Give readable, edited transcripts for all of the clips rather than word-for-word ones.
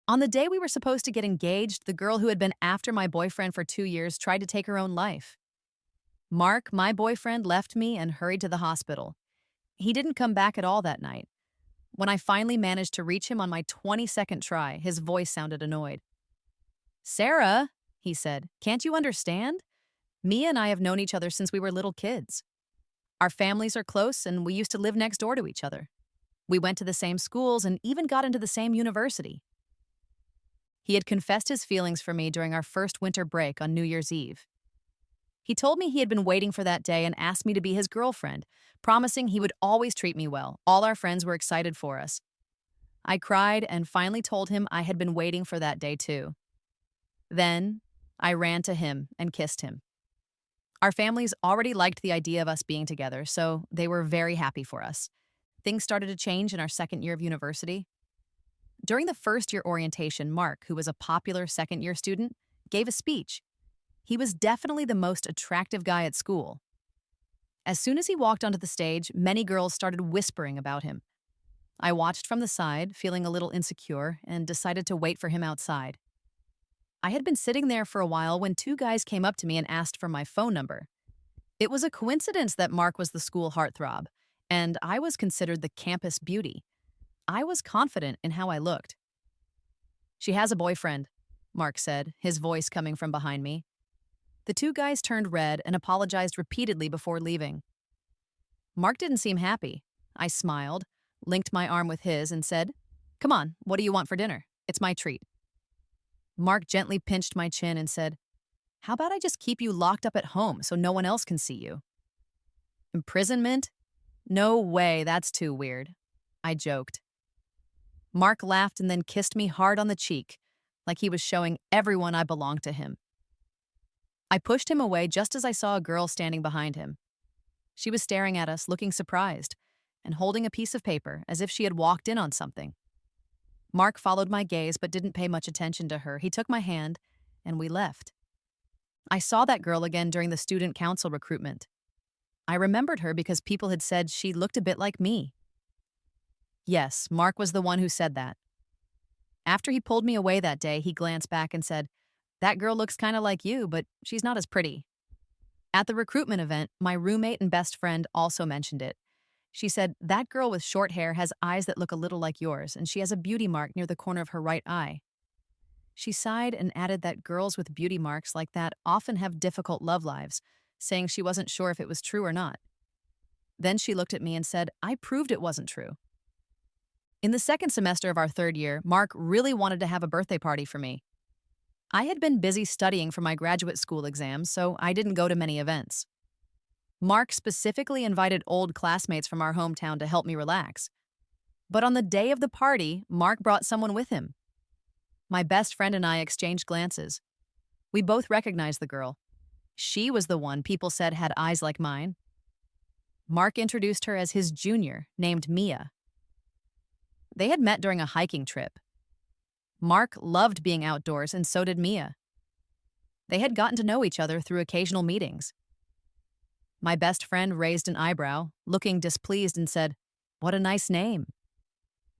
On the day we were supposed to get engaged, the girl who had been after my boyfriend for 2 years tried to take her own life. Mark, my boyfriend, left me and hurried to the hospital. He didn't come back at all that night. When I finally managed to reach him on my 22nd try, his voice sounded annoyed. "Sarah," he said, "can't you understand? Mia and I have known each other since we were little kids. Our families are close and we used to live next door to each other. We went to the same schools and even got into the same university." He had confessed his feelings for me during our first winter break on New Year's Eve. He told me he had been waiting for that day and asked me to be his girlfriend, promising he would always treat me well. All our friends were excited for us. I cried and finally told him I had been waiting for that day too. Then, I ran to him and kissed him. Our families already liked the idea of us being together, so they were very happy for us. Things started to change in our second year of university. During the first year orientation, Mark, who was a popular second year student, gave a speech. He was definitely the most attractive guy at school. As soon as he walked onto the stage, many girls started whispering about him. I watched from the side, feeling a little insecure, and decided to wait for him outside. I had been sitting there for a while when two guys came up to me and asked for my phone number. It was a coincidence that Mark was the school heartthrob, and I was considered the campus beauty. I was confident in how I looked. "She has a boyfriend," Mark said, his voice coming from behind me. The two guys turned red and apologized repeatedly before leaving. Mark didn't seem happy. I smiled, linked my arm with his, and said, "Come on, what do you want for dinner? It's my treat." Mark gently pinched my chin and said, "How about I just keep you locked up at home so no one else can see you?" "Imprisonment? No way, that's too weird," I joked. Mark laughed and then kissed me hard on the cheek, like he was showing everyone I belonged to him. I pushed him away just as I saw a girl standing behind him. She was staring at us, looking surprised, and holding a piece of paper as if she had walked in on something. Mark followed my gaze but didn't pay much attention to her. He took my hand, and we left. I saw that girl again during the student council recruitment. I remembered her because people had said she looked a bit like me. Yes, Mark was the one who said that. After he pulled me away that day, he glanced back and said, "That girl looks kind of like you, but she's not as pretty." At the recruitment event, my roommate and best friend also mentioned it. She said, "That girl with short hair has eyes that look a little like yours, and she has a beauty mark near the corner of her right eye." She sighed and added that girls with beauty marks like that often have difficult love lives, saying she wasn't sure if it was true or not. Then she looked at me and said, "I proved it wasn't true." In the second semester of our third year, Mark really wanted to have a birthday party for me. I had been busy studying for my graduate school exams, so I didn't go to many events. Mark specifically invited old classmates from our hometown to help me relax. But on the day of the party, Mark brought someone with him. My best friend and I exchanged glances. We both recognized the girl. She was the one people said had eyes like mine. Mark introduced her as his junior, named Mia. They had met during a hiking trip. Mark loved being outdoors, and so did Mia. They had gotten to know each other through occasional meetings. My best friend raised an eyebrow, looking displeased, and said, "What a nice name."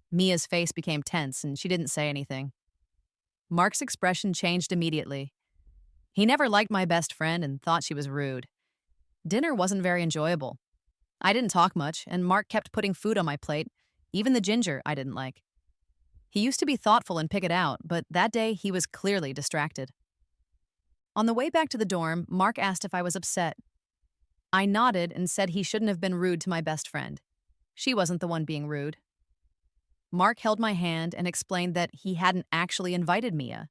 Mia's face became tense, and she didn't say anything. Mark's expression changed immediately. He never liked my best friend and thought she was rude. Dinner wasn't very enjoyable. I didn't talk much, and Mark kept putting food on my plate, even the ginger I didn't like. He used to be thoughtful and pick it out, but that day he was clearly distracted. On the way back to the dorm, Mark asked if I was upset. I nodded and said he shouldn't have been rude to my best friend. She wasn't the one being rude. Mark held my hand and explained that he hadn't actually invited Mia.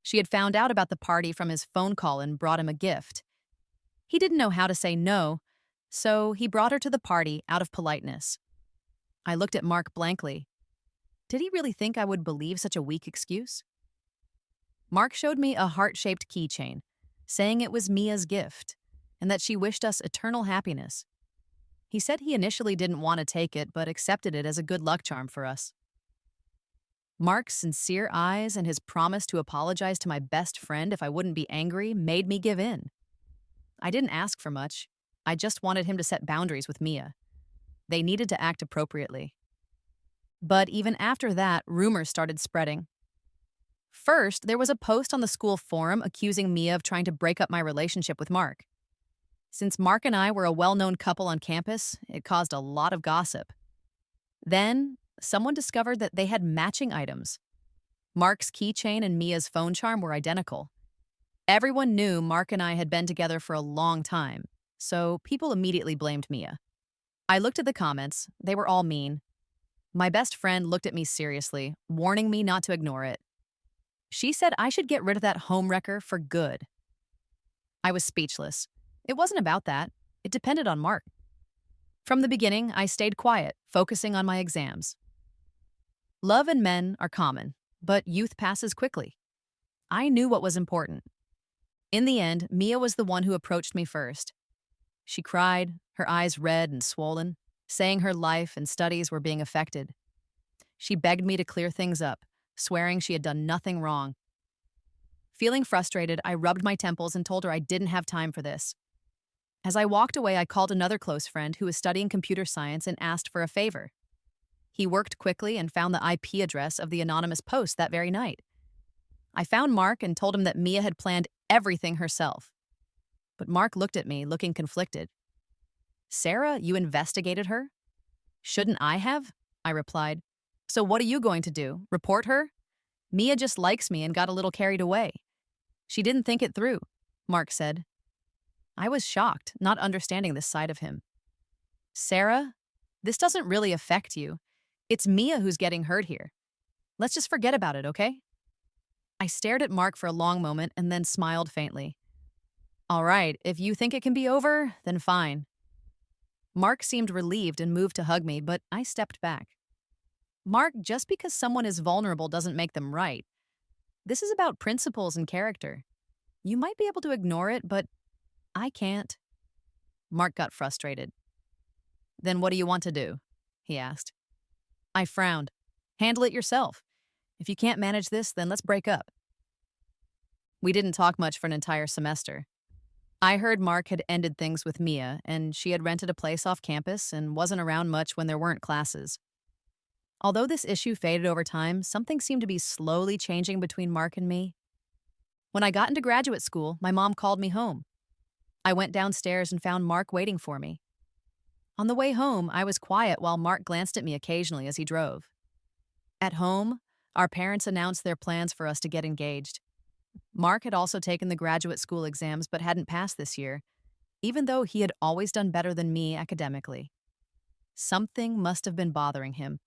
She had found out about the party from his phone call and brought him a gift. He didn't know how to say no, so he brought her to the party out of politeness. I looked at Mark blankly. Did he really think I would believe such a weak excuse? Mark showed me a heart-shaped keychain, saying it was Mia's gift, and that she wished us eternal happiness. He said he initially didn't want to take it, but accepted it as a good luck charm for us. Mark's sincere eyes and his promise to apologize to my best friend if I wouldn't be angry made me give in. I didn't ask for much. I just wanted him to set boundaries with Mia. They needed to act appropriately. But even after that, rumors started spreading. First, there was a post on the school forum accusing Mia of trying to break up my relationship with Mark. Since Mark and I were a well known couple on campus, it caused a lot of gossip. Then, someone discovered that they had matching items. Mark's keychain and Mia's phone charm were identical. Everyone knew Mark and I had been together for a long time, so people immediately blamed Mia. I looked at the comments, they were all mean. My best friend looked at me seriously, warning me not to ignore it. She said I should get rid of that homewrecker for good. I was speechless. It wasn't about that. It depended on Mark. From the beginning, I stayed quiet, focusing on my exams. Love and men are common, but youth passes quickly. I knew what was important. In the end, Mia was the one who approached me first. She cried, her eyes red and swollen, saying her life and studies were being affected. She begged me to clear things up, swearing she had done nothing wrong. Feeling frustrated, I rubbed my temples and told her I didn't have time for this. As I walked away, I called another close friend who was studying computer science and asked for a favor. He worked quickly and found the IP address of the anonymous post that very night. I found Mark and told him that Mia had planned everything herself. But Mark looked at me, looking conflicted. "Sarah, you investigated her?" "Shouldn't I have?" I replied. "So what are you going to do? Report her?" "Mia just likes me and got a little carried away. She didn't think it through," Mark said. I was shocked, not understanding this side of him. "Sarah, this doesn't really affect you. It's Mia who's getting hurt here. Let's just forget about it, okay?" I stared at Mark for a long moment and then smiled faintly. "All right, if you think it can be over, then fine." Mark seemed relieved and moved to hug me, but I stepped back. "Mark, just because someone is vulnerable doesn't make them right. This is about principles and character. You might be able to ignore it, but I can't." Mark got frustrated. "Then what do you want to do?" he asked. I frowned. "Handle it yourself. If you can't manage this, then let's break up." We didn't talk much for an entire semester. I heard Mark had ended things with Mia, and she had rented a place off campus and wasn't around much when there weren't classes. Although this issue faded over time, something seemed to be slowly changing between Mark and me. When I got into graduate school, my mom called me home. I went downstairs and found Mark waiting for me. On the way home, I was quiet while Mark glanced at me occasionally as he drove. At home, our parents announced their plans for us to get engaged. Mark had also taken the graduate school exams but hadn't passed this year, even though he had always done better than me academically. Something must have been bothering him.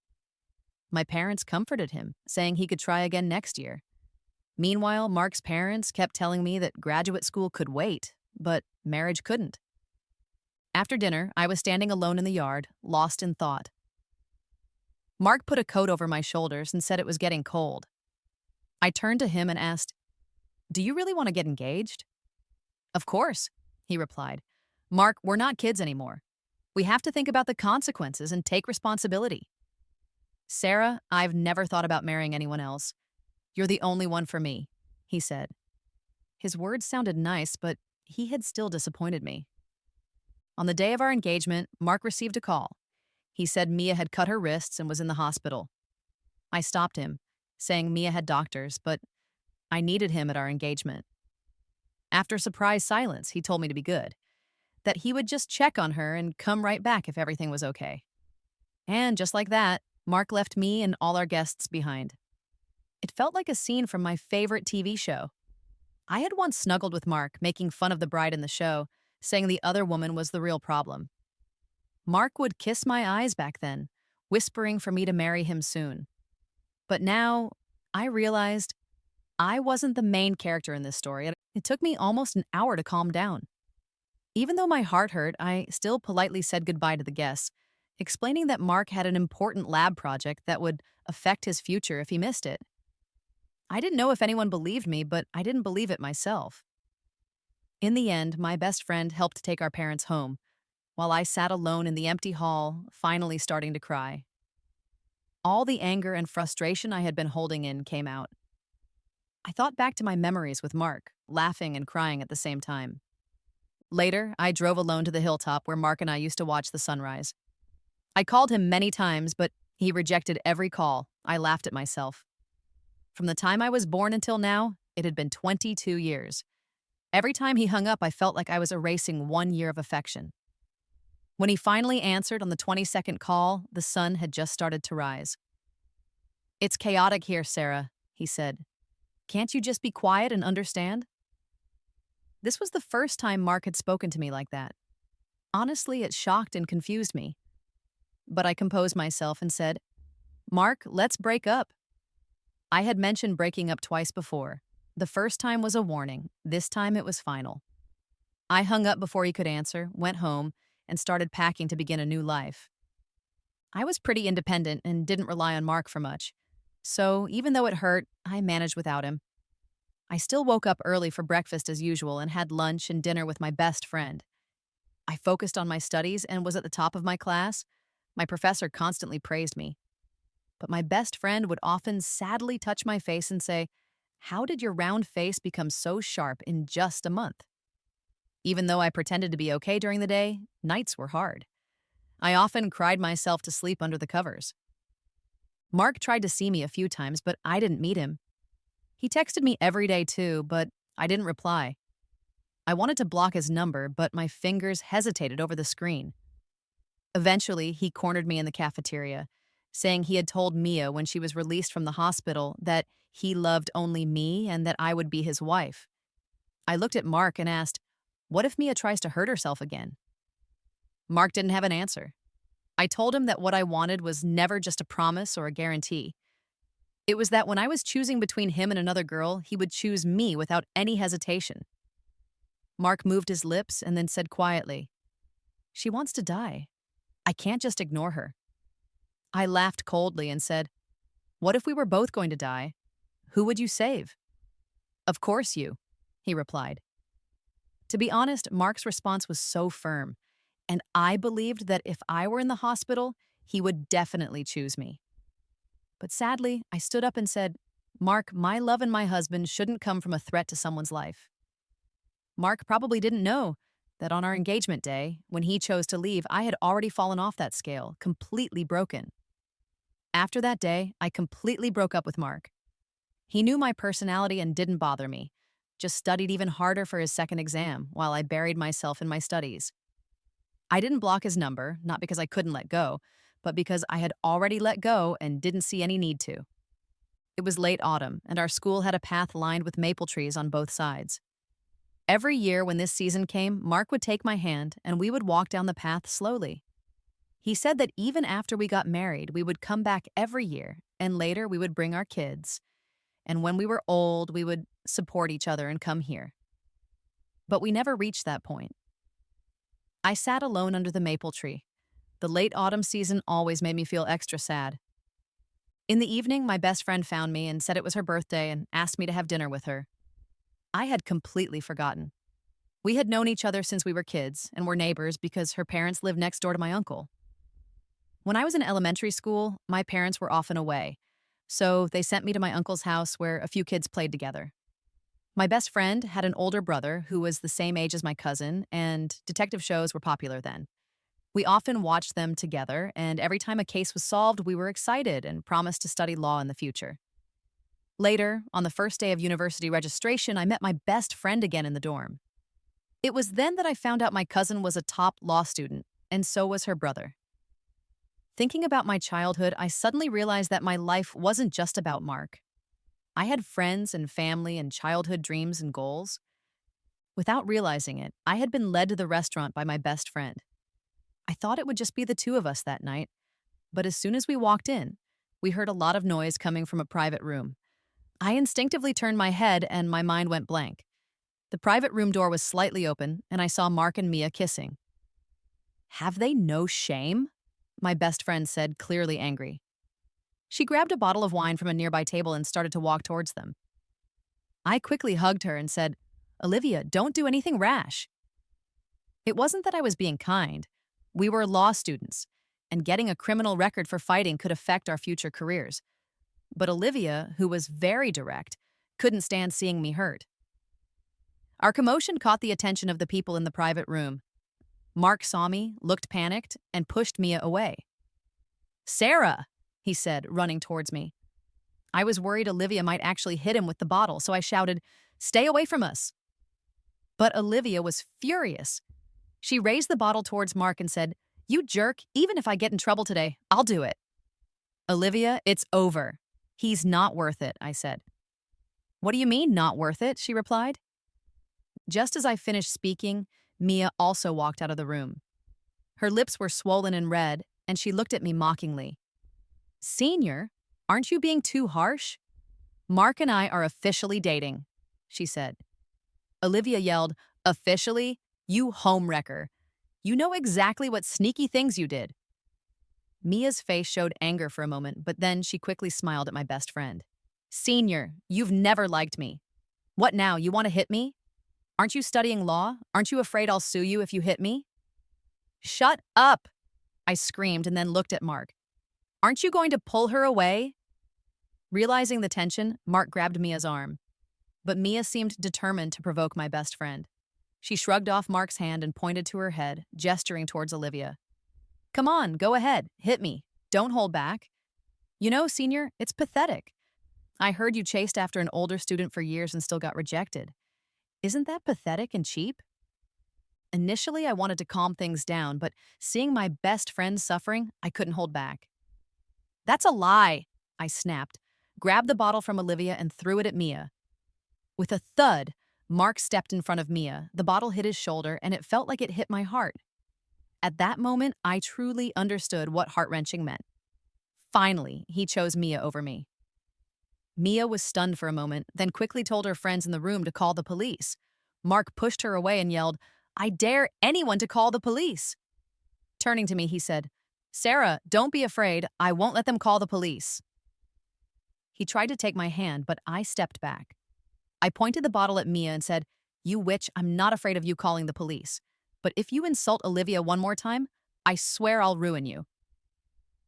My parents comforted him, saying he could try again next year. Meanwhile, Mark's parents kept telling me that graduate school could wait, but marriage couldn't. After dinner, I was standing alone in the yard, lost in thought. Mark put a coat over my shoulders and said it was getting cold. I turned to him and asked, "Do you really want to get engaged?" "Of course," he replied. "Mark, we're not kids anymore. We have to think about the consequences and take responsibility." "Sarah, I've never thought about marrying anyone else. You're the only one for me," he said. His words sounded nice, but he had still disappointed me. On the day of our engagement, Mark received a call. He said Mia had cut her wrists and was in the hospital. I stopped him, saying Mia had doctors, but I needed him at our engagement. After a surprise silence, he told me to be good, that he would just check on her and come right back if everything was okay. And just like that, Mark left me and all our guests behind. It felt like a scene from my favorite TV show. I had once snuggled with Mark, making fun of the bride in the show, saying the other woman was the real problem. Mark would kiss my eyes back then, whispering for me to marry him soon. But now, I realized I wasn't the main character in this story. It took me almost an hour to calm down. Even though my heart hurt, I still politely said goodbye to the guests, explaining that Mark had an important lab project that would affect his future if he missed it. I didn't know if anyone believed me, but I didn't believe it myself. In the end, my best friend helped take our parents home, while I sat alone in the empty hall, finally starting to cry. All the anger and frustration I had been holding in came out. I thought back to my memories with Mark, laughing and crying at the same time. Later, I drove alone to the hilltop where Mark and I used to watch the sunrise. I called him many times, but he rejected every call. I laughed at myself. From the time I was born until now, it had been 22 years. Every time he hung up, I felt like I was erasing 1 year of affection. When he finally answered on the 22nd call, the sun had just started to rise. "It's chaotic here, Sarah," he said. "Can't you just be quiet and understand?" This was the first time Mark had spoken to me like that. Honestly, it shocked and confused me. But I composed myself and said, "Mark, let's break up." I had mentioned breaking up twice before. The first time was a warning. This time it was final. I hung up before he could answer, went home, and started packing to begin a new life. I was pretty independent and didn't rely on Mark for much. So even though it hurt, I managed without him. I still woke up early for breakfast as usual and had lunch and dinner with my best friend. I focused on my studies and was at the top of my class. My professor constantly praised me. But my best friend would often sadly touch my face and say, "How did your round face become so sharp in just a month?" Even though I pretended to be okay during the day, nights were hard. I often cried myself to sleep under the covers. Mark tried to see me a few times, but I didn't meet him. He texted me every day too, but I didn't reply. I wanted to block his number, but my fingers hesitated over the screen. Eventually, he cornered me in the cafeteria, saying he had told Mia when she was released from the hospital that he loved only me and that I would be his wife. I looked at Mark and asked, "What if Mia tries to hurt herself again?" Mark didn't have an answer. I told him that what I wanted was never just a promise or a guarantee. It was that when I was choosing between him and another girl, he would choose me without any hesitation. Mark moved his lips and then said quietly, "She wants to die. I can't just ignore her." I laughed coldly and said, "What if we were both going to die? Who would you save?" "Of course you," he replied. To be honest, Mark's response was so firm, and I believed that if I were in the hospital, he would definitely choose me. But sadly, I stood up and said, "Mark, my love and my husband shouldn't come from a threat to someone's life." Mark probably didn't know that on our engagement day, when he chose to leave, I had already fallen off that scale, completely broken. After that day, I completely broke up with Mark. He knew my personality and didn't bother me, just studied even harder for his second exam while I buried myself in my studies. I didn't block his number, not because I couldn't let go, but because I had already let go and didn't see any need to. It was late autumn, and our school had a path lined with maple trees on both sides. Every year when this season came, Mark would take my hand and we would walk down the path slowly. He said that even after we got married, we would come back every year, and later we would bring our kids. And when we were old, we would support each other and come here. But we never reached that point. I sat alone under the maple tree. The late autumn season always made me feel extra sad. In the evening, my best friend found me and said it was her birthday and asked me to have dinner with her. I had completely forgotten. We had known each other since we were kids and were neighbors because her parents lived next door to my uncle. When I was in elementary school, my parents were often away, so they sent me to my uncle's house where a few kids played together. My best friend had an older brother who was the same age as my cousin, and detective shows were popular then. We often watched them together, and every time a case was solved, we were excited and promised to study law in the future. Later, on the first day of university registration, I met my best friend again in the dorm. It was then that I found out my cousin was a top law student, and so was her brother. Thinking about my childhood, I suddenly realized that my life wasn't just about Mark. I had friends and family and childhood dreams and goals. Without realizing it, I had been led to the restaurant by my best friend. I thought it would just be the two of us that night, but as soon as we walked in, we heard a lot of noise coming from a private room. I instinctively turned my head and my mind went blank. The private room door was slightly open, and I saw Mark and Mia kissing. "Have they no shame?" my best friend said, clearly angry. She grabbed a bottle of wine from a nearby table and started to walk towards them. I quickly hugged her and said, "Olivia, don't do anything rash." It wasn't that I was being kind. We were law students, and getting a criminal record for fighting could affect our future careers. But Olivia, who was very direct, couldn't stand seeing me hurt. Our commotion caught the attention of the people in the private room. Mark saw me, looked panicked, and pushed Mia away. "Sarah," he said, running towards me. I was worried Olivia might actually hit him with the bottle, so I shouted, "Stay away from us." But Olivia was furious. She raised the bottle towards Mark and said, "You jerk, even if I get in trouble today, I'll do it." "Olivia, it's over. He's not worth it," I said. "What do you mean, not worth it?" she replied. Just as I finished speaking, Mia also walked out of the room. Her lips were swollen and red, and she looked at me mockingly. "Senior, aren't you being too harsh? Mark and I are officially dating," she said. Olivia yelled, "Officially? You homewrecker. You know exactly what sneaky things you did." Mia's face showed anger for a moment, but then she quickly smiled at my best friend. "Senior, you've never liked me. What now, you want to hit me? Aren't you studying law? Aren't you afraid I'll sue you if you hit me?" "Shut up!" I screamed and then looked at Mark. "Aren't you going to pull her away?" Realizing the tension, Mark grabbed Mia's arm. But Mia seemed determined to provoke my best friend. She shrugged off Mark's hand and pointed to her head, gesturing towards Olivia. "Come on, go ahead, hit me. Don't hold back. You know, Senior, it's pathetic. I heard you chased after an older student for years and still got rejected. Isn't that pathetic and cheap?" Initially, I wanted to calm things down, but seeing my best friend suffering, I couldn't hold back. "That's a lie," I snapped, grabbed the bottle from Olivia and threw it at Mia. With a thud, Mark stepped in front of Mia. The bottle hit his shoulder, and it felt like it hit my heart. At that moment, I truly understood what heart-wrenching meant. Finally, he chose Mia over me. Mia was stunned for a moment, then quickly told her friends in the room to call the police. Mark pushed her away and yelled, "I dare anyone to call the police." Turning to me, he said, "Sarah, don't be afraid. I won't let them call the police." He tried to take my hand, but I stepped back. I pointed the bottle at Mia and said, "You witch, I'm not afraid of you calling the police. But if you insult Olivia one more time, I swear I'll ruin you."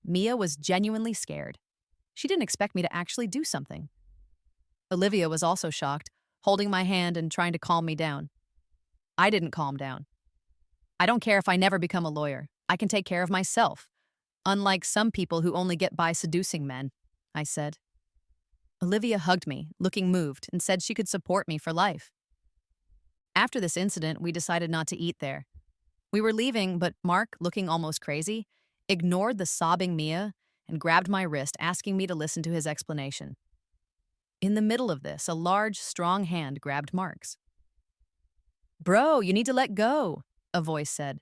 Mia was genuinely scared. She didn't expect me to actually do something. Olivia was also shocked, holding my hand and trying to calm me down. I didn't calm down. "I don't care if I never become a lawyer. I can take care of myself. Unlike some people who only get by seducing men," I said. Olivia hugged me, looking moved, and said she could support me for life. After this incident, we decided not to eat there. We were leaving, but Mark, looking almost crazy, ignored the sobbing Mia and grabbed my wrist, asking me to listen to his explanation. In the middle of this, a large, strong hand grabbed Mark's. "Bro, you need to let go," a voice said.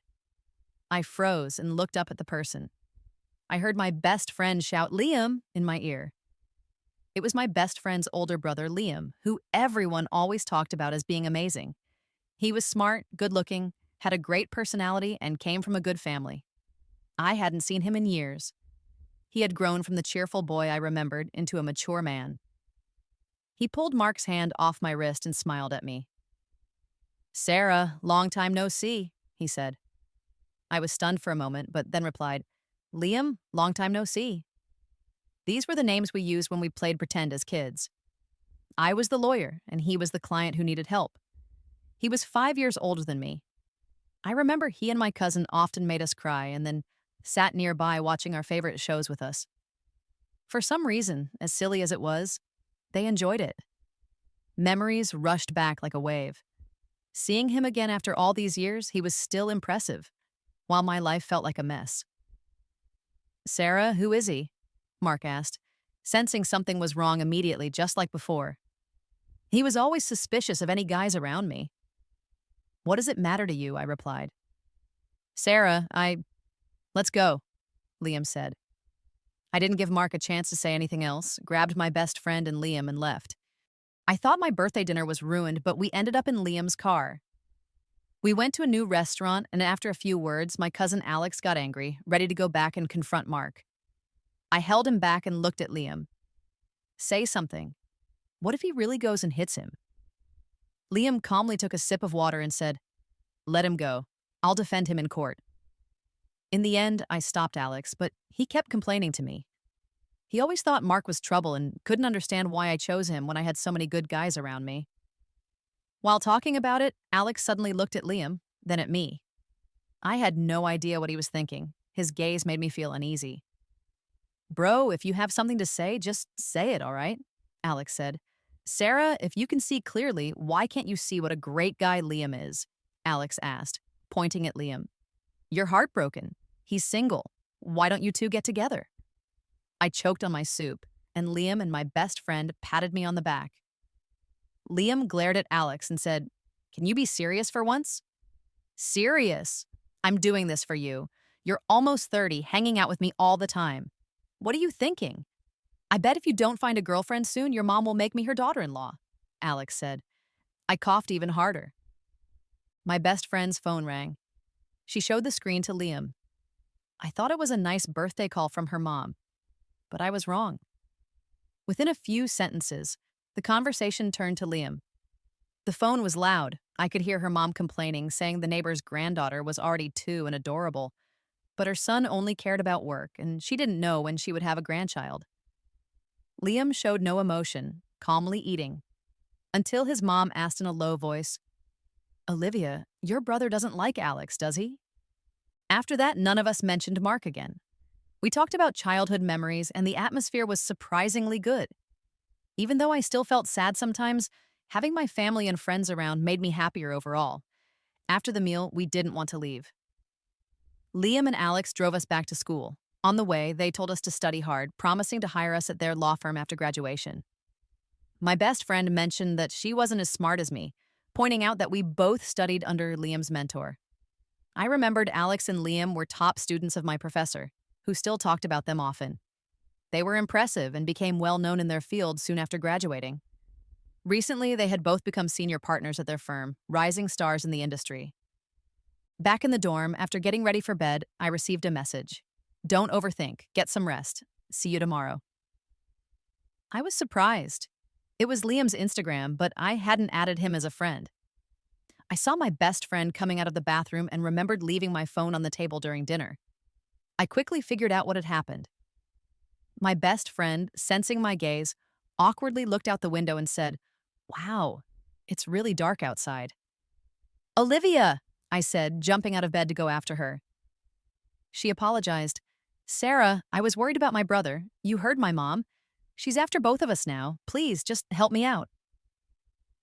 I froze and looked up at the person. I heard my best friend shout, "Liam," in my ear. It was my best friend's older brother, Liam, who everyone always talked about as being amazing. He was smart, good-looking, had a great personality, and came from a good family. I hadn't seen him in years. He had grown from the cheerful boy I remembered into a mature man. He pulled Mark's hand off my wrist and smiled at me. "Sarah, long time no see," he said. I was stunned for a moment, but then replied, "Liam, long time no see." These were the names we used when we played pretend as kids. I was the lawyer, and he was the client who needed help. He was 5 years older than me. I remember he and my cousin often made us cry and then sat nearby watching our favorite shows with us. For some reason, as silly as it was, they enjoyed it. Memories rushed back like a wave. Seeing him again after all these years, he was still impressive, while my life felt like a mess. "Sarah, who is he?" Mark asked, sensing something was wrong immediately, just like before. He was always suspicious of any guys around me. "What does it matter to you?" I replied. "Sarah, let's go," Liam said. I didn't give Mark a chance to say anything else, grabbed my best friend and Liam and left. I thought my birthday dinner was ruined, but we ended up in Liam's car. We went to a new restaurant, and after a few words, my cousin Alex got angry, ready to go back and confront Mark. I held him back and looked at Liam. "Say something. What if he really goes and hits him?" Liam calmly took a sip of water and said, "Let him go. I'll defend him in court." In the end, I stopped Alex, but he kept complaining to me. He always thought Mark was trouble and couldn't understand why I chose him when I had so many good guys around me. While talking about it, Alex suddenly looked at Liam, then at me. I had no idea what he was thinking. His gaze made me feel uneasy. Bro, if you have something to say, just say it, all right? Alex said. Sarah, if you can see clearly, why can't you see what a great guy Liam is? Alex asked, pointing at Liam. You're heartbroken. He's single. Why don't you two get together? I choked on my soup, and Liam and my best friend patted me on the back. Liam glared at Alex and said, Can you be serious for once? Serious. I'm doing this for you. You're almost 30, hanging out with me all the time. What are you thinking? I bet if you don't find a girlfriend soon, your mom will make me her daughter-in-law, Alex said. I coughed even harder. My best friend's phone rang. She showed the screen to Liam. I thought it was a nice birthday call from her mom, but I was wrong. Within a few sentences, the conversation turned to Liam. The phone was loud. I could hear her mom complaining, saying the neighbor's granddaughter was already 2 and adorable, but her son only cared about work, and she didn't know when she would have a grandchild. Liam showed no emotion, calmly eating, until his mom asked in a low voice, Olivia, your brother doesn't like Alex, does he? After that, none of us mentioned Mark again. We talked about childhood memories, and the atmosphere was surprisingly good. Even though I still felt sad sometimes, having my family and friends around made me happier overall. After the meal, we didn't want to leave. Liam and Alex drove us back to school. On the way, they told us to study hard, promising to hire us at their law firm after graduation. My best friend mentioned that she wasn't as smart as me, pointing out that we both studied under Liam's mentor. I remembered Alex and Liam were top students of my professor, who still talked about them often. They were impressive and became well known in their field soon after graduating. Recently, they had both become senior partners at their firm, rising stars in the industry. Back in the dorm, after getting ready for bed, I received a message. Don't overthink. Get some rest. See you tomorrow. I was surprised. It was Liam's Instagram, but I hadn't added him as a friend. I saw my best friend coming out of the bathroom and remembered leaving my phone on the table during dinner. I quickly figured out what had happened. My best friend, sensing my gaze, awkwardly looked out the window and said, Wow, it's really dark outside. Olivia, I said, jumping out of bed to go after her. She apologized. Sarah, I was worried about my brother. You heard my mom. She's after both of us now. Please, just help me out.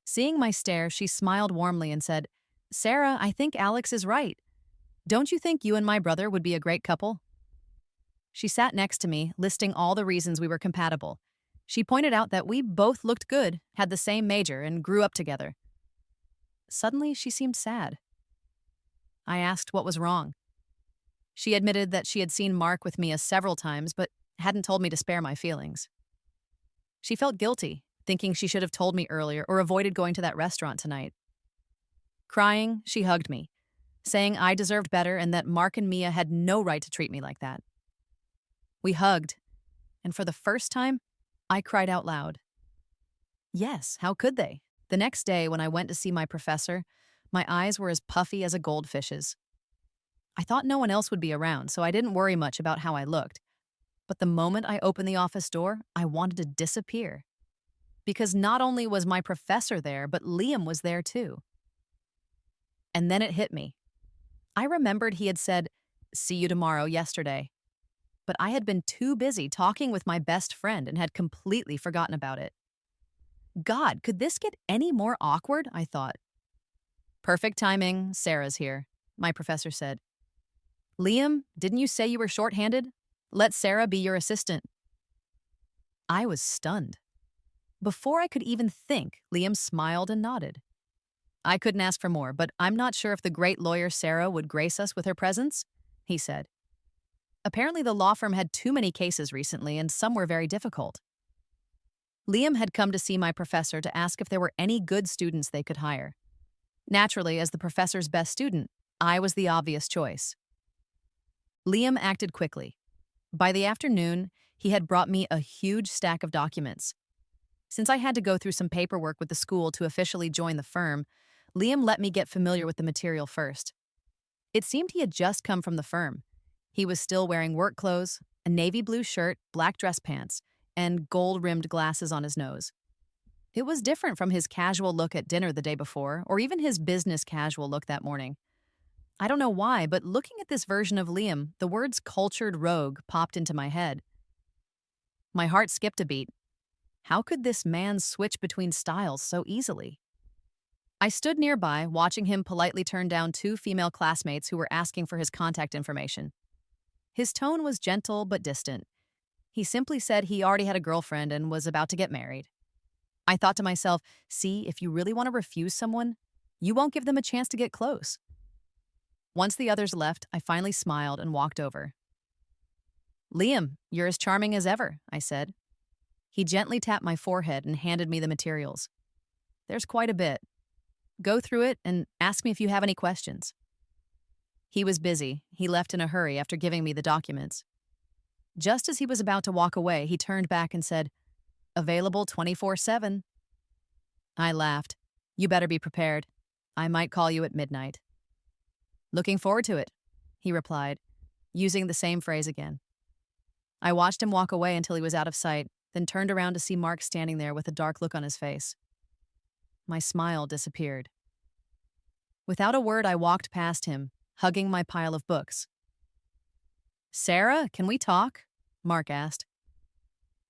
Seeing my stare, she smiled warmly and said, Sarah, I think Alex is right. Don't you think you and my brother would be a great couple? She sat next to me, listing all the reasons we were compatible. She pointed out that we both looked good, had the same major, and grew up together. Suddenly, she seemed sad. I asked what was wrong. She admitted that she had seen Mark with Mia several times, but hadn't told me to spare my feelings. She felt guilty, thinking she should have told me earlier or avoided going to that restaurant tonight. Crying, she hugged me, saying I deserved better and that Mark and Mia had no right to treat me like that. We hugged, and for the first time, I cried out loud. Yes, how could they? The next day, when I went to see my professor, my eyes were as puffy as a goldfish's. I thought no one else would be around, so I didn't worry much about how I looked. But the moment I opened the office door, I wanted to disappear. Because not only was my professor there, but Liam was there too. And then it hit me. I remembered he had said, "See you tomorrow," yesterday. But I had been too busy talking with my best friend and had completely forgotten about it. God, could this get any more awkward? I thought. Perfect timing, Sarah's here, my professor said. Liam, didn't you say you were short-handed? Let Sarah be your assistant. I was stunned. Before I could even think, Liam smiled and nodded. I couldn't ask for more, but I'm not sure if the great lawyer Sarah would grace us with her presence, he said. Apparently the law firm had too many cases recently, and some were very difficult. Liam had come to see my professor to ask if there were any good students they could hire. Naturally, as the professor's best student, I was the obvious choice. Liam acted quickly. By the afternoon, he had brought me a huge stack of documents. Since I had to go through some paperwork with the school to officially join the firm, Liam let me get familiar with the material first. It seemed he had just come from the firm. He was still wearing work clothes, a navy blue shirt, black dress pants, and gold-rimmed glasses on his nose. It was different from his casual look at dinner the day before, or even his business casual look that morning. I don't know why, but looking at this version of Liam, the words cultured rogue popped into my head. My heart skipped a beat. How could this man switch between styles so easily? I stood nearby, watching him politely turn down two female classmates who were asking for his contact information. His tone was gentle but distant. He simply said he already had a girlfriend and was about to get married. I thought to myself, see, if you really want to refuse someone, you won't give them a chance to get close. Once the others left, I finally smiled and walked over. Liam, you're as charming as ever, I said. He gently tapped my forehead and handed me the materials. There's quite a bit. Go through it and ask me if you have any questions. He was busy. He left in a hurry after giving me the documents. Just as he was about to walk away, he turned back and said, Available 24/7. I laughed. You better be prepared. I might call you at midnight. Looking forward to it, he replied, using the same phrase again. I watched him walk away until he was out of sight, then turned around to see Mark standing there with a dark look on his face. My smile disappeared. Without a word, I walked past him, hugging my pile of books. Sarah, can we talk? Mark asked.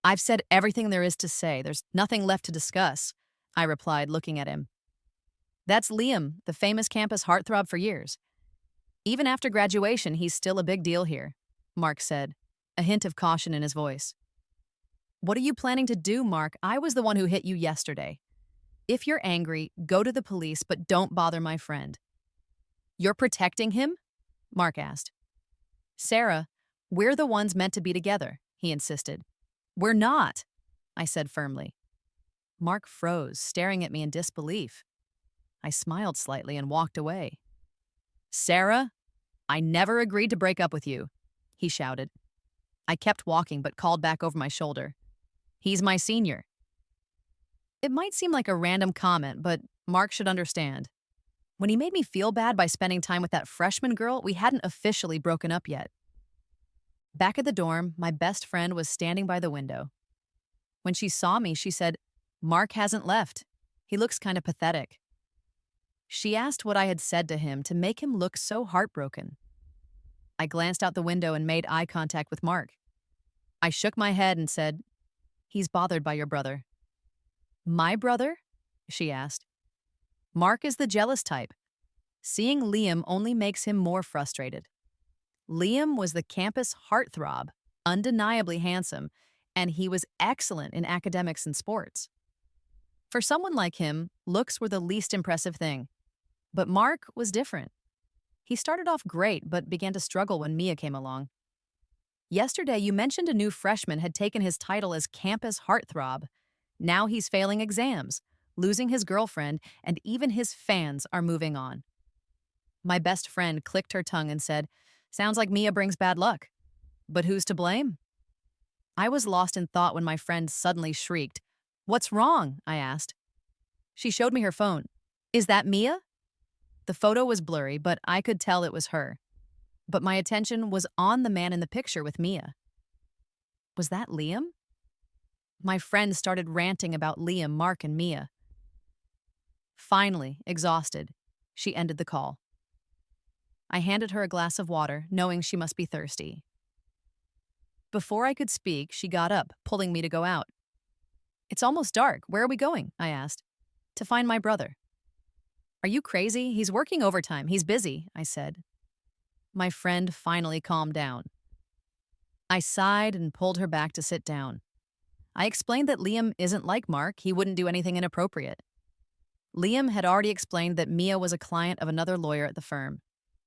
I've said everything there is to say. There's nothing left to discuss, I replied, looking at him. That's Liam, the famous campus heartthrob for years. Even after graduation, he's still a big deal here, Mark said, a hint of caution in his voice. What are you planning to do, Mark? I was the one who hit you yesterday. If you're angry, go to the police, but don't bother my friend. You're protecting him? Mark asked. Sarah, we're the ones meant to be together, he insisted. We're not, I said firmly. Mark froze, staring at me in disbelief. I smiled slightly and walked away. Sarah, I never agreed to break up with you, he shouted. I kept walking but called back over my shoulder. He's my senior. It might seem like a random comment, but Mark should understand. When he made me feel bad by spending time with that freshman girl, we hadn't officially broken up yet. Back at the dorm, my best friend was standing by the window. When she saw me, she said, Mark hasn't left. He looks kind of pathetic. She asked what I had said to him to make him look so heartbroken. I glanced out the window and made eye contact with Mark. I shook my head and said, He's bothered by your brother. My brother? She asked. Mark is the jealous type. Seeing Liam only makes him more frustrated. Liam was the campus heartthrob, undeniably handsome, and he was excellent in academics and sports. For someone like him, looks were the least impressive thing. But Mark was different. He started off great, but began to struggle when Mia came along. Yesterday, you mentioned a new freshman had taken his title as campus heartthrob. Now he's failing exams, losing his girlfriend, and even his fans are moving on. My best friend clicked her tongue and said, Sounds like Mia brings bad luck. But who's to blame? I was lost in thought when my friend suddenly shrieked. What's wrong? I asked. She showed me her phone. Is that Mia? The photo was blurry, but I could tell it was her. But my attention was on the man in the picture with Mia. Was that Liam? My friend started ranting about Liam, Mark, and Mia. Finally, exhausted, she ended the call. I handed her a glass of water, knowing she must be thirsty. Before I could speak, she got up, pulling me to go out. It's almost dark. Where are we going? I asked. To find my brother. Are you crazy? He's working overtime. He's busy, I said. My friend finally calmed down. I sighed and pulled her back to sit down. I explained that Liam isn't like Mark. He wouldn't do anything inappropriate. Liam had already explained that Mia was a client of another lawyer at the firm.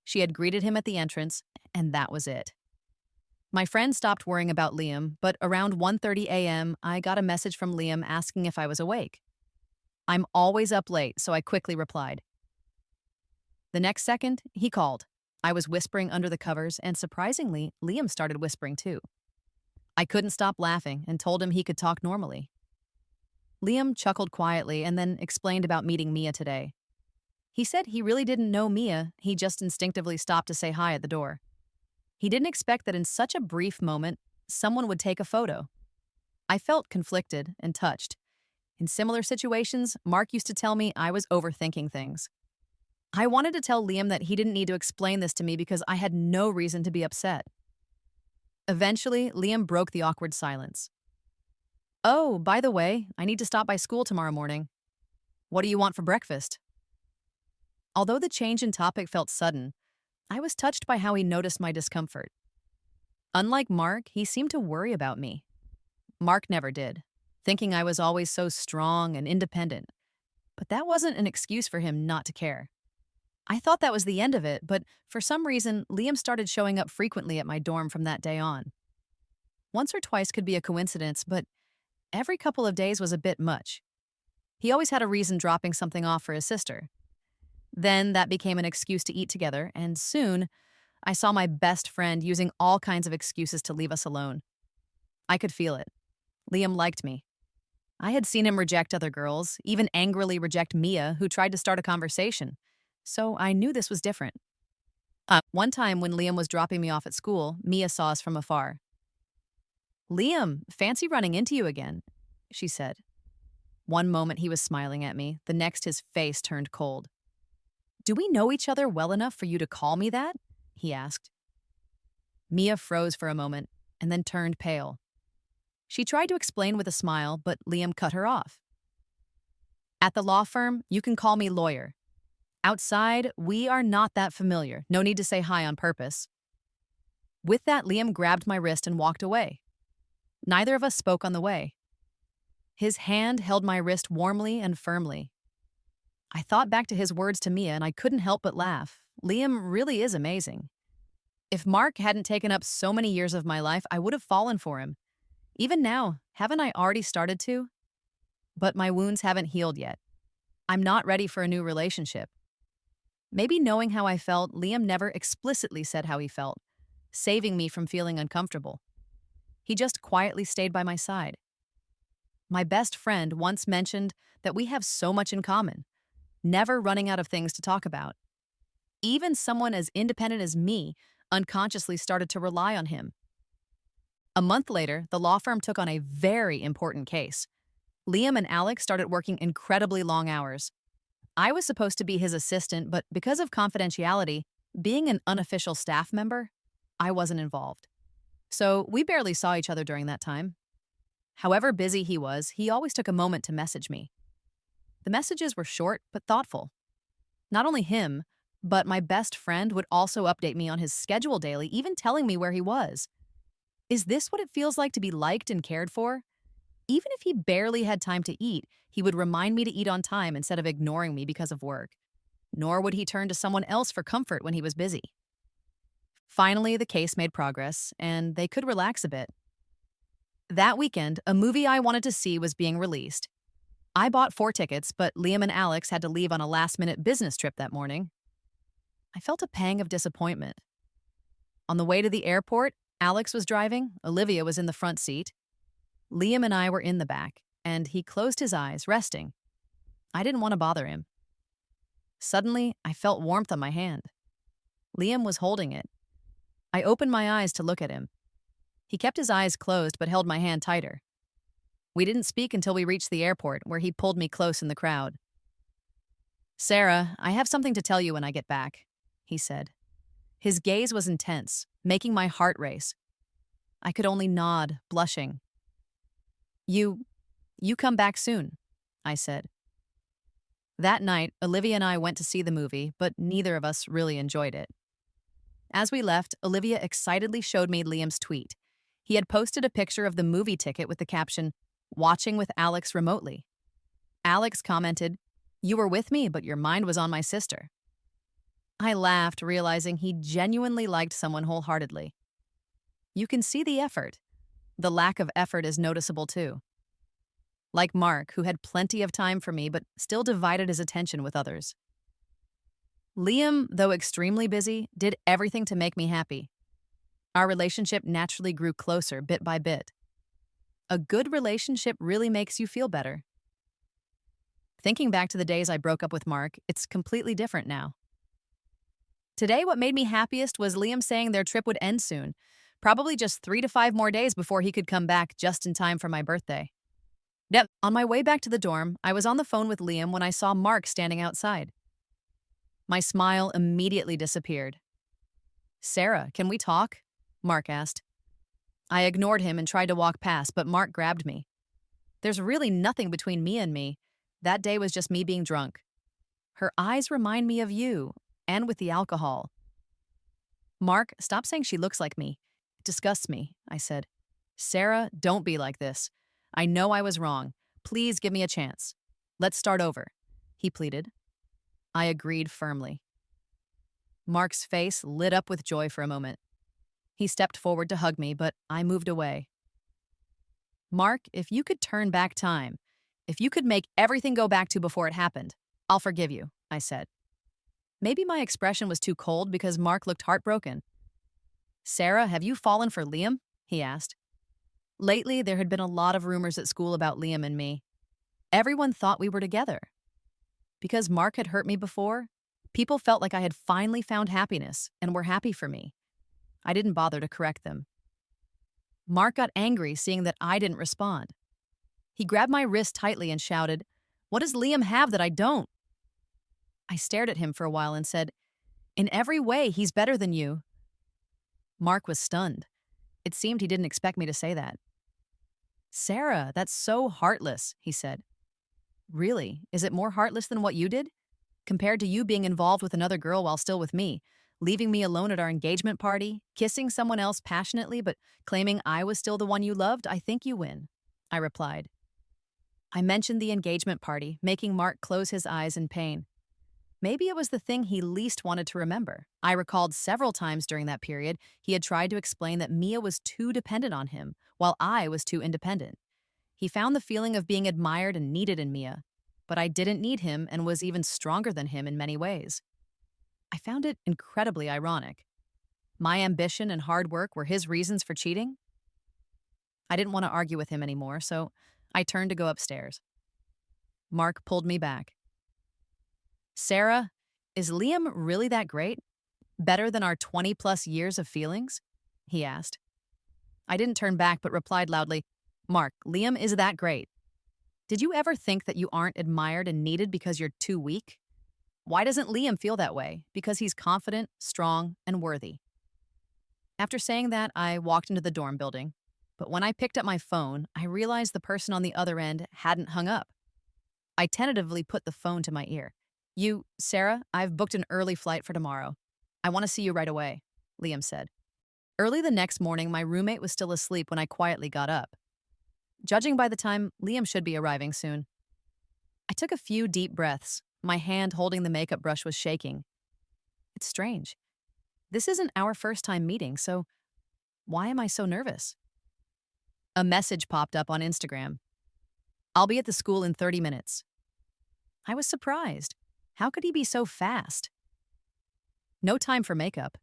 She had greeted him at the entrance, and that was it. My friend stopped worrying about Liam, but around 1:30 a.m., I got a message from Liam asking if I was awake. I'm always up late, so I quickly replied. The next second, he called. I was whispering under the covers, and surprisingly, Liam started whispering too. I couldn't stop laughing and told him he could talk normally. Liam chuckled quietly and then explained about meeting Mia today. He said he really didn't know Mia, he just instinctively stopped to say hi at the door. He didn't expect that in such a brief moment, someone would take a photo. I felt conflicted and touched. In similar situations, Mark used to tell me I was overthinking things. I wanted to tell Liam that he didn't need to explain this to me because I had no reason to be upset. Eventually, Liam broke the awkward silence. Oh, by the way, I need to stop by school tomorrow morning. What do you want for breakfast? Although the change in topic felt sudden, I was touched by how he noticed my discomfort. Unlike Mark, he seemed to worry about me. Mark never did, thinking I was always so strong and independent. But that wasn't an excuse for him not to care. I thought that was the end of it, but for some reason, Liam started showing up frequently at my dorm from that day on. Once or twice could be a coincidence, but every couple of days was a bit much. He always had a reason dropping something off for his sister. Then that became an excuse to eat together, and soon I saw my best friend using all kinds of excuses to leave us alone. I could feel it. Liam liked me. I had seen him reject other girls, even angrily reject Mia, who tried to start a conversation. So I knew this was different. One time when Liam was dropping me off at school, Mia saw us from afar. "Liam, fancy running into you again," she said. One moment he was smiling at me, the next his face turned cold. "Do we know each other well enough for you to call me that?" he asked. Mia froze for a moment and then turned pale. She tried to explain with a smile, but Liam cut her off. "At the law firm, you can call me lawyer. Outside, we are not that familiar. No need to say hi on purpose." With that, Liam grabbed my wrist and walked away. Neither of us spoke on the way. His hand held my wrist warmly and firmly. I thought back to his words to Mia and I couldn't help but laugh. Liam really is amazing. If Mark hadn't taken up so many years of my life, I would have fallen for him. Even now, haven't I already started to? But my wounds haven't healed yet. I'm not ready for a new relationship. Maybe knowing how I felt, Liam never explicitly said how he felt, saving me from feeling uncomfortable. He just quietly stayed by my side. My best friend once mentioned that we have so much in common, never running out of things to talk about. Even someone as independent as me unconsciously started to rely on him. A month later, the law firm took on a very important case. Liam and Alex started working incredibly long hours. I was supposed to be his assistant, but because of confidentiality, being an unofficial staff member, I wasn't involved. So we barely saw each other during that time. However busy he was, he always took a moment to message me. The messages were short but thoughtful. Not only him, but my best friend would also update me on his schedule daily, even telling me where he was. Is this what it feels like to be liked and cared for? Even if he barely had time to eat, he would remind me to eat on time instead of ignoring me because of work. Nor would he turn to someone else for comfort when he was busy. Finally, the case made progress, and they could relax a bit. That weekend, a movie I wanted to see was being released. I bought 4 tickets, but Liam and Alex had to leave on a last-minute business trip that morning. I felt a pang of disappointment. On the way to the airport, Alex was driving, Olivia was in the front seat. Liam and I were in the back, and he closed his eyes, resting. I didn't want to bother him. Suddenly, I felt warmth on my hand. Liam was holding it. I opened my eyes to look at him. He kept his eyes closed but held my hand tighter. We didn't speak until we reached the airport, where he pulled me close in the crowd. "Sarah, I have something to tell you when I get back," he said. His gaze was intense, making my heart race. I could only nod, blushing. You come back soon," I said. That night, Olivia and I went to see the movie, but neither of us really enjoyed it. As we left, Olivia excitedly showed me Liam's tweet. He had posted a picture of the movie ticket with the caption, "Watching with Alex remotely." Alex commented, "You were with me, but your mind was on my sister." I laughed, realizing he genuinely liked someone wholeheartedly. You can see the effort. The lack of effort is noticeable too. Like Mark, who had plenty of time for me but still divided his attention with others. Liam, though extremely busy, did everything to make me happy. Our relationship naturally grew closer bit by bit. A good relationship really makes you feel better. Thinking back to the days I broke up with Mark, it's completely different now. Today, what made me happiest was Liam saying their trip would end soon, probably just 3 to 5 more days before he could come back just in time for my birthday. Yep, on my way back to the dorm, I was on the phone with Liam when I saw Mark standing outside. My smile immediately disappeared. "Sarah, can we talk?" Mark asked. I ignored him and tried to walk past, but Mark grabbed me. There's really nothing between Mia and me. That day was just me being drunk. Her eyes remind me of you, and with the alcohol. Mark, stop saying she looks like me. It disgusts me, I said. Sarah, don't be like this. I know I was wrong. Please give me a chance. Let's start over, he pleaded. I agreed firmly. Mark's face lit up with joy for a moment. He stepped forward to hug me, but I moved away. Mark, if you could turn back time, if you could make everything go back to before it happened, I'll forgive you, I said. Maybe my expression was too cold because Mark looked heartbroken. Sarah, have you fallen for Liam? He asked. Lately, there had been a lot of rumors at school about Liam and me. Everyone thought we were together. Because Mark had hurt me before, people felt like I had finally found happiness and were happy for me. I didn't bother to correct them. Mark got angry seeing that I didn't respond. He grabbed my wrist tightly and shouted, "What does Liam have that I don't?" I stared at him for a while and said, "In every way, he's better than you." Mark was stunned. It seemed he didn't expect me to say that. Sarah, that's so heartless, he said. Really? Is it more heartless than what you did? Compared to you being involved with another girl while still with me, leaving me alone at our engagement party, kissing someone else passionately but claiming I was still the one you loved, I think you win, I replied. I mentioned the engagement party, making Mark close his eyes in pain. Maybe it was the thing he least wanted to remember. I recalled several times during that period he had tried to explain that Mia was too dependent on him, while I was too independent. He found the feeling of being admired and needed in Mia, but I didn't need him and was even stronger than him in many ways. I found it incredibly ironic. My ambition and hard work were his reasons for cheating. I didn't want to argue with him anymore, so I turned to go upstairs. Mark pulled me back. Sarah, is Liam really that great? Better than our 20-plus years of feelings? He asked. I didn't turn back but replied loudly, Mark, Liam is that great. Did you ever think that you aren't admired and needed because you're too weak? Why doesn't Liam feel that way? Because he's confident, strong, and worthy. After saying that, I walked into the dorm building. But when I picked up my phone, I realized the person on the other end hadn't hung up. I tentatively put the phone to my ear. Sarah, I've booked an early flight for tomorrow. I want to see you right away, Liam said. Early the next morning, my roommate was still asleep when I quietly got up. Judging by the time, Liam should be arriving soon. I took a few deep breaths. My hand holding the makeup brush was shaking. It's strange. This isn't our first time meeting, so why am I so nervous? A message popped up on Instagram. I'll be at the school in 30 minutes. I was surprised. How could he be so fast? No time for makeup.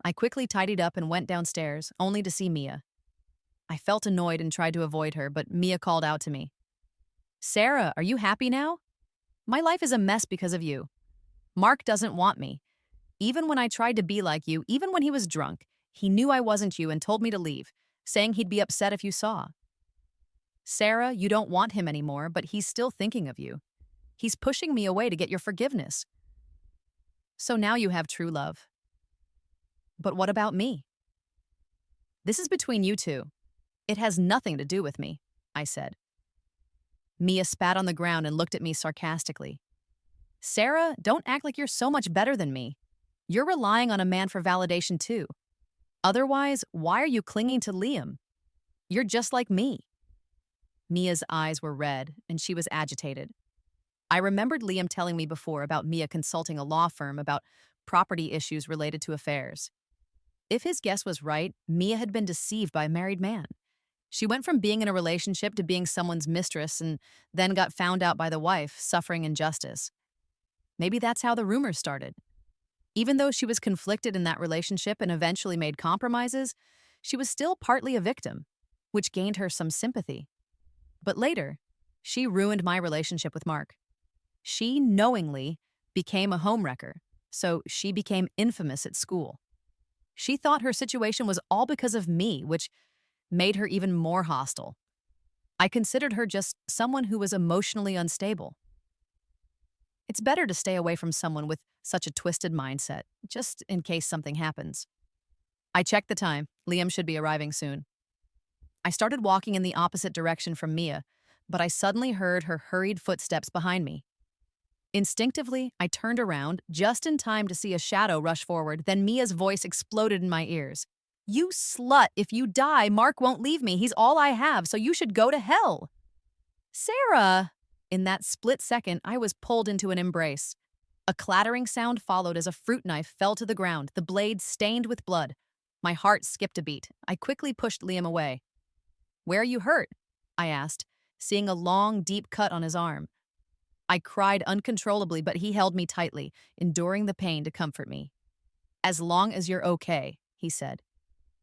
I quickly tidied up and went downstairs, only to see Mia. I felt annoyed and tried to avoid her, but Mia called out to me. Sarah, are you happy now? My life is a mess because of you. Mark doesn't want me. Even when I tried to be like you, even when he was drunk, he knew I wasn't you and told me to leave, saying he'd be upset if you saw. Sarah, you don't want him anymore, but he's still thinking of you. He's pushing me away to get your forgiveness. So now you have true love. But what about me? This is between you two. It has nothing to do with me, I said. Mia spat on the ground and looked at me sarcastically. Sarah, don't act like you're so much better than me. You're relying on a man for validation too. Otherwise, why are you clinging to Liam? You're just like me. Mia's eyes were red, and she was agitated. I remembered Liam telling me before about Mia consulting a law firm about property issues related to affairs. If his guess was right, Mia had been deceived by a married man. She went from being in a relationship to being someone's mistress and then got found out by the wife, suffering injustice. Maybe that's how the rumors started. Even though she was conflicted in that relationship and eventually made compromises, she was still partly a victim, which gained her some sympathy. But later, she ruined my relationship with Mark. She knowingly became a homewrecker, so she became infamous at school. She thought her situation was all because of me, which made her even more hostile. I considered her just someone who was emotionally unstable. It's better to stay away from someone with such a twisted mindset, just in case something happens. I checked the time. Liam should be arriving soon. I started walking in the opposite direction from Mia, but I suddenly heard her hurried footsteps behind me. Instinctively, I turned around just in time to see a shadow rush forward, then Mia's voice exploded in my ears. You slut! If you die, Mark won't leave me. He's all I have, so you should go to hell. Sarah! In that split second, I was pulled into an embrace. A clattering sound followed as a fruit knife fell to the ground, the blade stained with blood. My heart skipped a beat. I quickly pushed Liam away. Where are you hurt? I asked, seeing a long, deep cut on his arm. I cried uncontrollably, but he held me tightly, enduring the pain to comfort me. As long as you're okay, he said.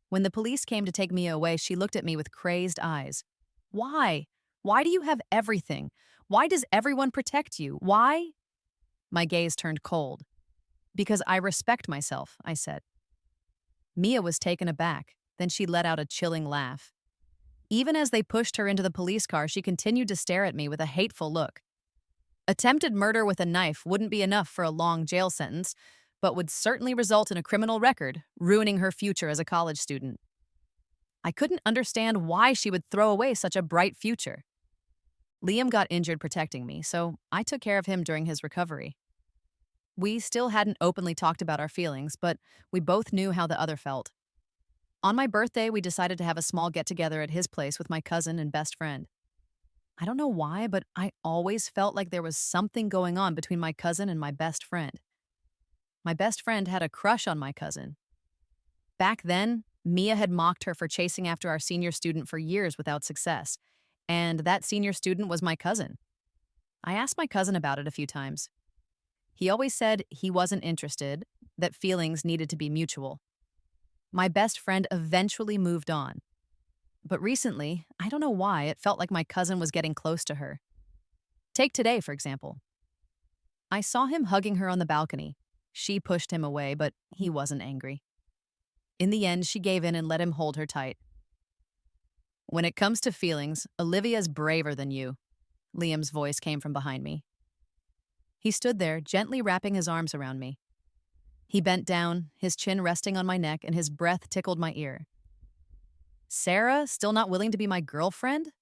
When the police came to take Mia away, she looked at me with crazed eyes. Why? Why do you have everything? Why does everyone protect you? Why? My gaze turned cold. Because I respect myself, I said. Mia was taken aback. Then she let out a chilling laugh. Even as they pushed her into the police car, she continued to stare at me with a hateful look. Attempted murder with a knife wouldn't be enough for a long jail sentence, but would certainly result in a criminal record, ruining her future as a college student. I couldn't understand why she would throw away such a bright future. Liam got injured protecting me, so I took care of him during his recovery. We still hadn't openly talked about our feelings, but we both knew how the other felt. On my birthday, we decided to have a small get-together at his place with my cousin and best friend. I don't know why, but I always felt like there was something going on between my cousin and my best friend. My best friend had a crush on my cousin. Back then, Mia had mocked her for chasing after our senior student for years without success, and that senior student was my cousin. I asked my cousin about it a few times. He always said he wasn't interested, that feelings needed to be mutual. My best friend eventually moved on. But recently, I don't know why, it felt like my cousin was getting close to her. Take today, for example. I saw him hugging her on the balcony. She pushed him away, but he wasn't angry. In the end, she gave in and let him hold her tight. When it comes to feelings, Olivia's braver than you. Liam's voice came from behind me. He stood there, gently wrapping his arms around me. He bent down, his chin resting on my neck, and his breath tickled my ear. Sarah, still not willing to be my girlfriend?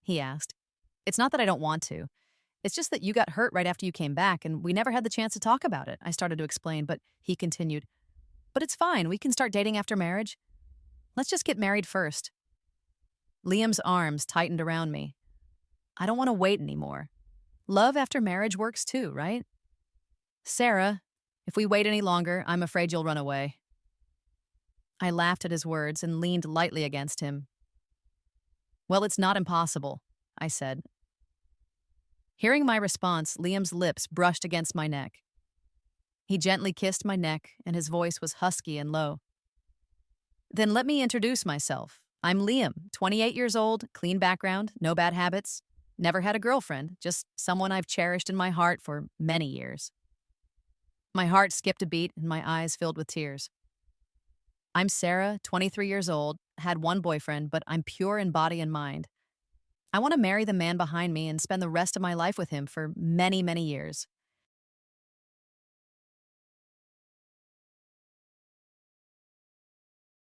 He asked. It's not that I don't want to. It's just that you got hurt right after you came back, and we never had the chance to talk about it, I started to explain, but he continued. But it's fine, we can start dating after marriage. Let's just get married first. Liam's arms tightened around me. I don't want to wait anymore. Love after marriage works too, right? Sarah, if we wait any longer, I'm afraid you'll run away. I laughed at his words and leaned lightly against him. Well, it's not impossible, I said. Hearing my response, Liam's lips brushed against my neck. He gently kissed my neck, and his voice was husky and low. Then let me introduce myself. I'm Liam, 28 years old, clean background, no bad habits. Never had a girlfriend, just someone I've cherished in my heart for many years. My heart skipped a beat and my eyes filled with tears. I'm Sarah, 23 years old, had one boyfriend, but I'm pure in body and mind. I want to marry the man behind me and spend the rest of my life with him for many, many years.